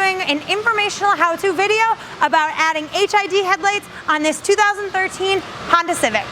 doing an informational how-to video about adding HID headlights on this 2013 Honda Civic.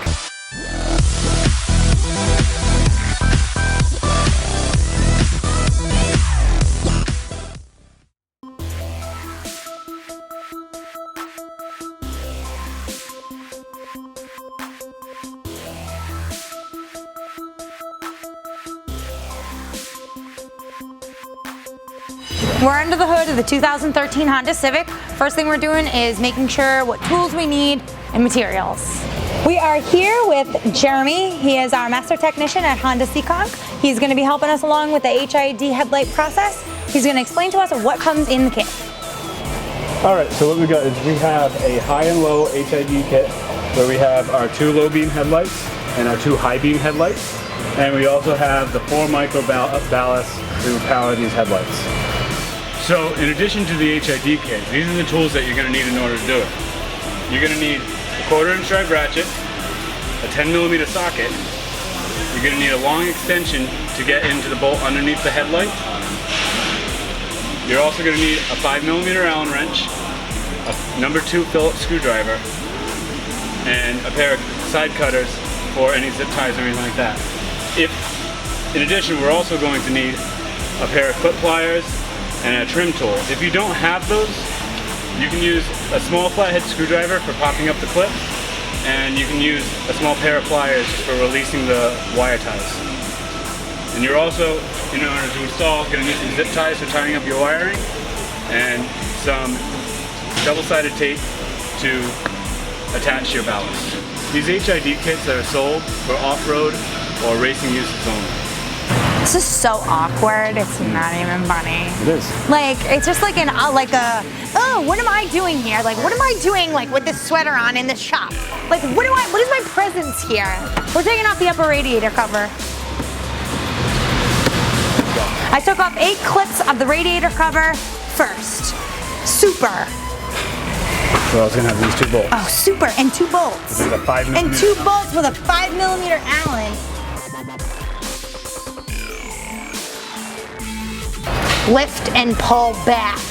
We're under the hood of the 2013 Honda Civic. First thing we're doing is making sure what tools we need and materials. We are here with Jeremy. He is our master technician at Honda Seekonk. He's going to be helping us along with the HID headlight process. He's going to explain to us what comes in the kit. Alright, so what we got is we have a high and low HID kit where we have our 2 low beam headlights and our 2 high beam headlights. And we also have the 4 micro ballast to power these headlights. So in addition to the HID kit, these are the tools that you're going to need in order to do it. You're going to need a 1/4" drive ratchet, a 10mm socket. You're going to need a long extension to get into the bolt underneath the headlight. You're also going to need a 5mm Allen wrench, a number 2 Phillips screwdriver, and a pair of side cutters for any zip ties or anything like that. In addition, we're also going to need a pair of clip pliers and a trim tool. If you don't have those, you can use a small flathead screwdriver for popping up the clip, and you can use a small pair of pliers for releasing the wire ties. And you're also, in order to install, going to need some zip ties for tying up your wiring, and some double-sided tape to attach your ballast. These HID kits are sold for off-road or racing uses only. This is so awkward, it's not even funny. It is. Like, it's just like oh, what am I doing here? Like, what am I doing like with this sweater on in this shop? Like, what is my presence here? We're taking off the upper radiator cover. I took off 8 clips of the radiator cover first. Super. So I was going to have these 2 bolts. Oh, super, and 2 bolts. This is a 5mm. And 2 bolts with a 5mm Allen. Lift and pull back.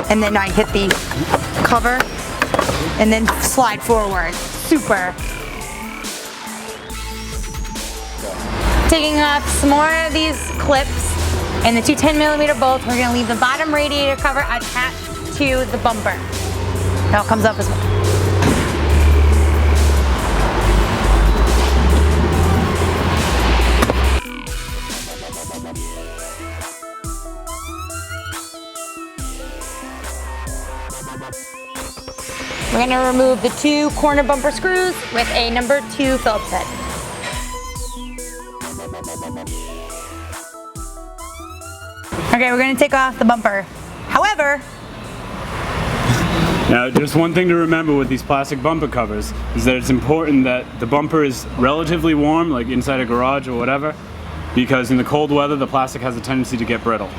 And then I hit the cover and then slide forward. Super. Taking off some more of these clips and the 2 10mm bolts, we're gonna leave the bottom radiator cover attached to the bumper. It all comes up as well. We're going to remove the 2 corner bumper screws with a number 2 Phillips head. Okay, we're going to take off the bumper. However, now just one thing to remember with these plastic bumper covers is that it's important that the bumper is relatively warm, like inside a garage or whatever, because in the cold weather the plastic has a tendency to get brittle.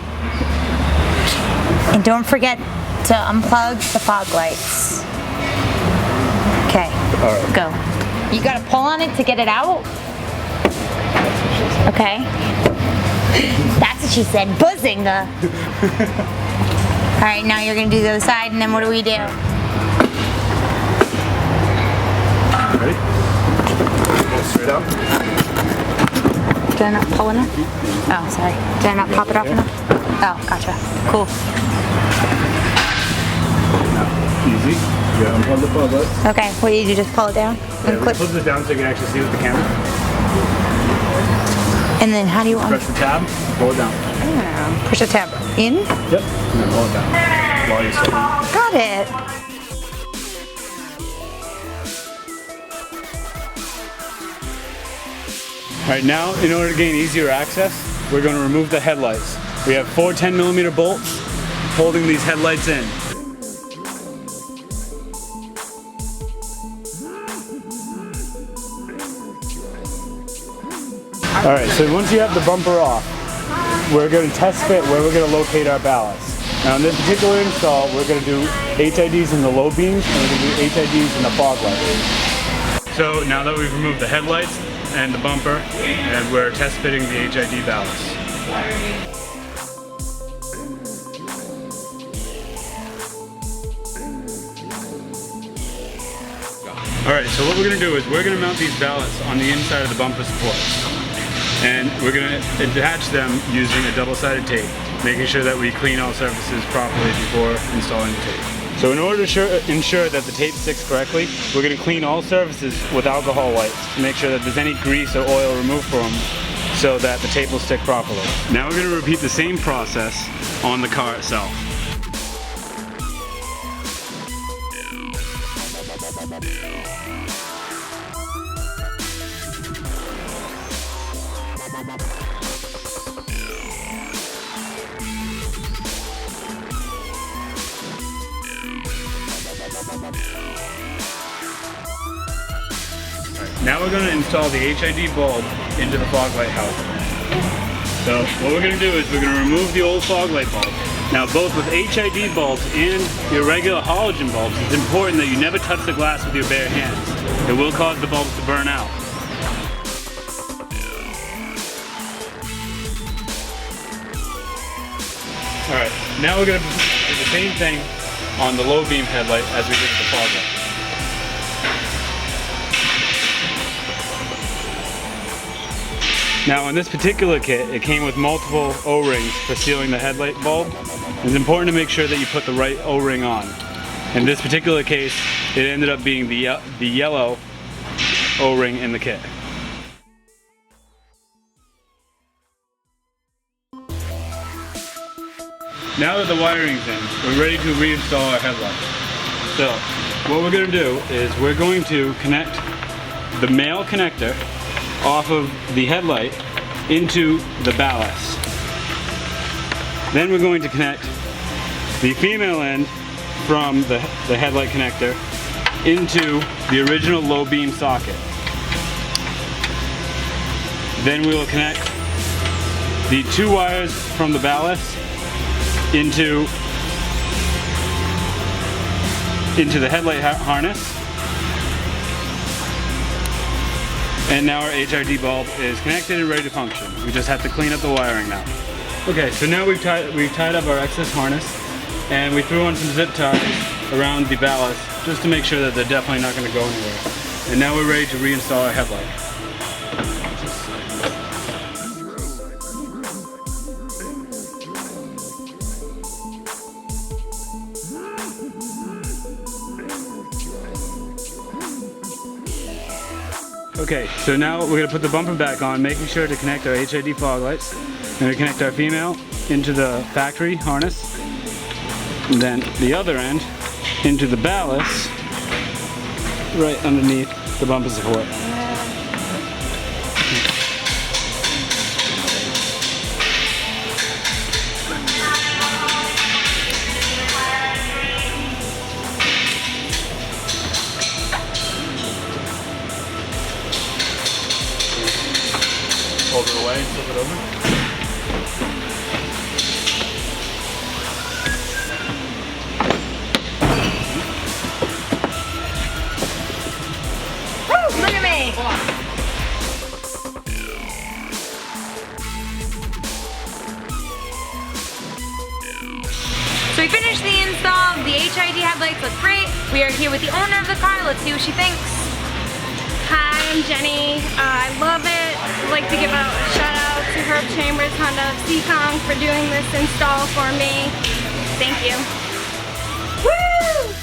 And don't forget to unplug the fog lights. Okay, Alright. Go. You gotta pull on it to get it out? Okay. That's what she said, buzzing. Alright, now you're gonna do the other side, and then what do we do? Ready? Go straight up. Did I not pull enough? Oh, sorry. Did I not pop it off enough? Oh, gotcha. Cool. Easy. You gotta unplug the fog lights. Okay, what do you do? Just pull it down? And clip? Put this down so you can actually see with the camera. And then how do you Press the tab, pull it down. push the tab in? Yep. And then pull it down while you're setting. Got it. Alright, now in order to gain easier access, we're going to remove the headlights. We have 4 10mm bolts holding these headlights in. Alright, so once you have the bumper off, we're going to test fit where we're going to locate our ballast. Now in this particular install, we're going to do HIDs in the low beams and we're going to do HIDs in the fog lights. So now that we've removed the headlights and the bumper, and we're test fitting the HID ballast. Alright, so what we're going to do is we're going to mount these ballasts on the inside of the bumper supports. And we're going to attach them using a double-sided tape, making sure that we clean all surfaces properly before installing the tape. So in order to ensure that the tape sticks correctly, we're going to clean all surfaces with alcohol wipes to make sure that there's any grease or oil removed from them so that the tape will stick properly. Now we're going to repeat the same process on the car itself. Now we're going to install the HID bulb into the fog light housing. So what we're going to do is we're going to remove the old fog light bulb. Now both with HID bulbs and your regular halogen bulbs, it's important that you never touch the glass with your bare hands. It will cause the bulbs to burn out. Alright, now we're going to do the same thing on the low beam headlight as we did with the fog light. Now in this particular kit, it came with multiple O-rings for sealing the headlight bulb. It's important to make sure that you put the right O-ring on. In this particular case, it ended up being the yellow O-ring in the kit. Now that the wiring's in, we're ready to reinstall our headlight. So, what we're going to do is we're going to connect the male connector off of the headlight into the ballast. Then we're going to connect the female end from the headlight connector into the original low beam socket. Then we will connect the two wires from the ballast into the headlight harness. And now our HID bulb is connected and ready to function. We just have to clean up the wiring now. Okay, so now we've tied up our excess harness and we threw on some zip ties around the ballast just to make sure that they're definitely not going to go anywhere. And now we're ready to reinstall our headlight. Okay, so now we're going to put the bumper back on, making sure to connect our HID fog lights. We're going to connect our female into the factory harness, and then the other end into the ballast right underneath the bumper support. Hold it away and flip it over. Woo! Look at me! So we finished the install. The HID headlights look great. We are here with the owner of the car. Let's see what she thinks. Hi, I'm Jenny. I love it. I'd like to give a shout out to Herb Chambers Honda of Seekonk for doing this install for me. Thank you. Woo!